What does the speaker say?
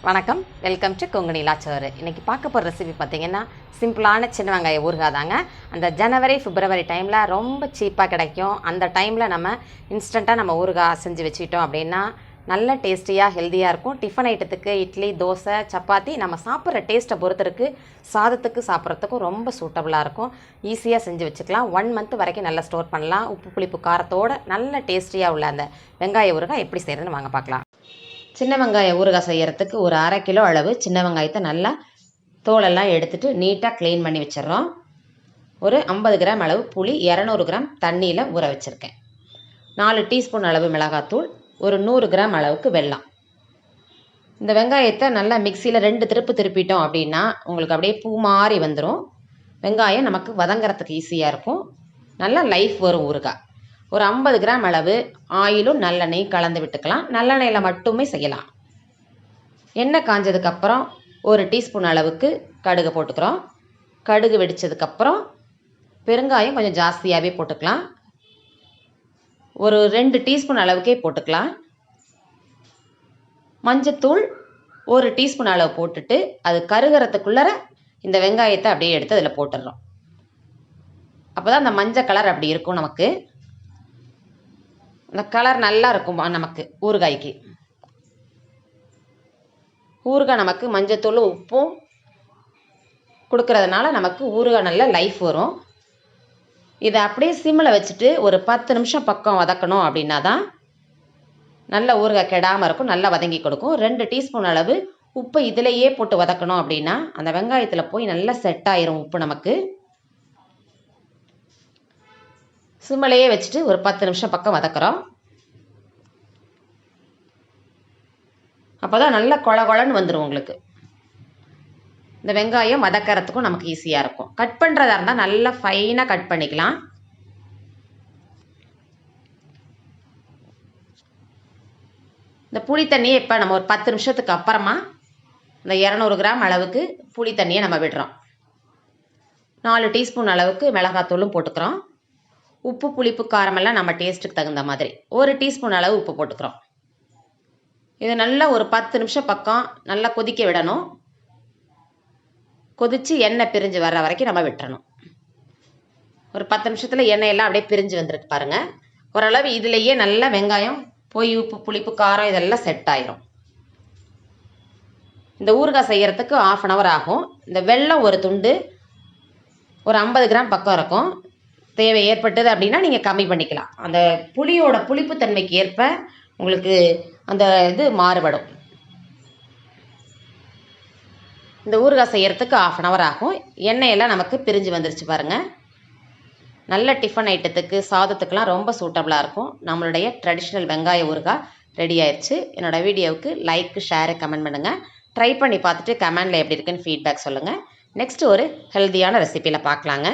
வணக்கம், welcome to Kongu நிலா சோறு. இன்றைக்கி பார்க்க போகிற ரெசிபி பார்த்திங்கன்னா சிம்பிளான சின்ன வெங்காய ஊறுகாய் தாங்க. அந்த ஜனவரி பிப்ரவரி டைமில் ரொம்ப சீப்பாக கிடைக்கும். அந்த டைமில் நம்ம இன்ஸ்டண்ட்டாக நம்ம ஊறுகாய் செஞ்சு வச்சுக்கிட்டோம் அப்படின்னா நல்ல டேஸ்டியாக ஹெல்த்தியாக இருக்கும். டிஃபன் ஐட்டத்துக்கு இட்லி, தோசை, சப்பாத்தி நம்ம சாப்பிட்ற டேஸ்ட்டை பொறுத்தருக்கு சாதத்துக்கு சாப்பிட்றதுக்கும் ரொம்ப சூட்டபுளாக இருக்கும். ஈஸியாக செஞ்சு வச்சுக்கலாம். 1 மந்த் வரைக்கும் நல்லா ஸ்டோர் பண்ணலாம். உப்பு புளிப்பு காரத்தோடு நல்ல டேஸ்டியாக உள்ள அந்த வெங்காய ஊறுகாய் எப்படி செய்கிறதுன்னு வாங்க பார்க்கலாம். சின்ன வெங்காய ஊறுகாய் செய்கிறதுக்கு ஒரு 1/2 கிலோ அளவு சின்ன வெங்காயத்தை நல்லா தோலெல்லாம் எடுத்துகிட்டு நீட்டாக க்ளீன் பண்ணி வச்சிடறோம். ஒரு 50 கிராம் அளவு புளி, 200 கிராம் தண்ணியில் ஊற வச்சுருக்கேன். 4 டீஸ்பூன் அளவு மிளகாத்தூள், ஒரு 100 கிராம் அளவுக்கு வெல்லம். இந்த வெங்காயத்தை நல்லா மிக்சியில் 2 திருப்பு திருப்பிட்டோம் அப்படின்னா உங்களுக்கு அப்படியே பூ மாதிரி வந்துடும். வெங்காயம் நமக்கு வதங்கிறதுக்கு ஈஸியாக இருக்கும். நல்லா லைஃப் வரும் ஊறுகாய். ஒரு 50 கிராம் அளவு ஆயிலும் நல்லெண்ணெய் கலந்து விட்டுக்கலாம். நல்லெண்ணெயில் மட்டுமே செய்யலாம். எண்ணெய் காஞ்சதுக்கப்புறம் ஒரு டீஸ்பூன் அளவுக்கு கடுகு போட்டுக்கிறோம். கடுகு வெடித்ததுக்கப்புறம் பெருங்காயம் கொஞ்சம் ஜாஸ்தியாகவே போட்டுக்கலாம். ஒரு 2 டீஸ்பூன் அளவுக்கே போட்டுக்கலாம். மஞ்சத்தூள் ஒரு டீஸ்பூன் அளவு போட்டுட்டு அது கருகிறதுக்குள்ளே இந்த வெங்காயத்தை அப்படியே எடுத்து அதில் போட்டுடுறோம். அப்போ தான் அந்த மஞ்சள் கலர் அப்படி இருக்கும். நமக்கு அந்த கலர் நல்லா இருக்கும். நமக்கு ஊறுகாய்க்கு ஊறுகாய் நமக்கு மஞ்சத்தூள் உப்பும் கொடுக்கறதுனால நமக்கு ஊறுகாய் நல்ல லைஃப் வரும். இதை அப்படியே சிம்மில் வச்சுட்டு ஒரு 10 நிமிஷம் பக்கம் வதக்கணும் அப்படின்னா தான் நல்ல ஊறுகாய் கெடாமல் இருக்கும். நல்லா வதங்கி கொடுக்கும். 2 டீஸ்பூன் அளவு உப்பு இதிலையே போட்டு வதக்கணும் அப்படின்னா அந்த வெங்காயத்தில் போய் நல்லா செட் ஆயிரும் உப்பு. நமக்கு சிம்மிலையே வச்சுட்டு ஒரு 10 நிமிஷம் பக்கம் வதக்குறோம். அப்போ தான் நல்லா கொழ கொழன்னு வந்துடும் உங்களுக்கு. இந்த வெங்காயம் வதக்கிறதுக்கும் நமக்கு ஈஸியாக இருக்கும். கட் பண்ணுறதா இருந்தால் நல்லா ஃபைனாக கட் பண்ணிக்கலாம். இந்த புளி தண்ணியை இப்போ நம்ம ஒரு 10 நிமிஷத்துக்கு அப்புறமா இந்த 200 கிராம் அளவுக்கு புளி தண்ணியை நம்ம விடுறோம். 4 டீஸ்பூன் அளவுக்கு மிளகாத்தூளும் போட்டுக்கிறோம். உப்பு புளிப்பு காரமெல்லாம் நம்ம டேஸ்ட்டுக்கு தகுந்த மாதிரி 1 டீஸ்பூன் அளவு உப்பு போட்டுக்கிறோம். இது நல்லா ஒரு 10 நிமிஷம் பக்கம் நல்லா கொதிக்க விடணும். கொதித்து எண்ணெய் பிரிஞ்சு வர்ற வரைக்கும் நம்ம விட்டுறணும். ஒரு 10 நிமிஷத்தில் எண்ணெயெல்லாம் அப்படியே பிரிஞ்சு வந்துருக்கு பாருங்கள். ஓரளவு இதிலேயே நல்லா வெங்காயம் போய் உப்பு புளிப்பு காரம் இதெல்லாம் செட் ஆயிரும். இந்த ஊறுகாய் செய்கிறதுக்கு 1/2 hour ஆகும். இந்த வெல்லம் ஒரு துண்டு ஒரு 50 கிராம் பக்கம் இருக்கும். தேவை ஏற்பட்டது அப்படின்னா நீங்கள் கம்மி பண்ணிக்கலாம். அந்த புளியோட புளிப்பு தன்மைக்கு ஏற்ப உங்களுக்கு அந்த இது மாறுபடும். இந்த ஊறுகாய் செய்கிறதுக்கு 1/2 hour ஆகும். எண்ணெயெல்லாம் நமக்கு பிரிஞ்சு வந்துருச்சு பாருங்கள். நல்ல டிஃபன் ஐட்டத்துக்கு சாதத்துக்கெலாம் ரொம்ப சூட்டபுளாக இருக்கும். நம்மளுடைய ட்ரெடிஷ்னல் வெங்காய ஊறுகாய் ரெடி ஆயிடுச்சு. என்னோடய வீடியோவுக்கு லைக், ஷேரு, கமெண்ட் பண்ணுங்கள். ட்ரை பண்ணி பார்த்துட்டு கமெண்டில் எப்படி இருக்குன்னு ஃபீட்பேக் சொல்லுங்கள். நெக்ஸ்ட்டு ஒரு ஹெல்த்தியான ரெசிப்பியில் பார்க்கலாங்க.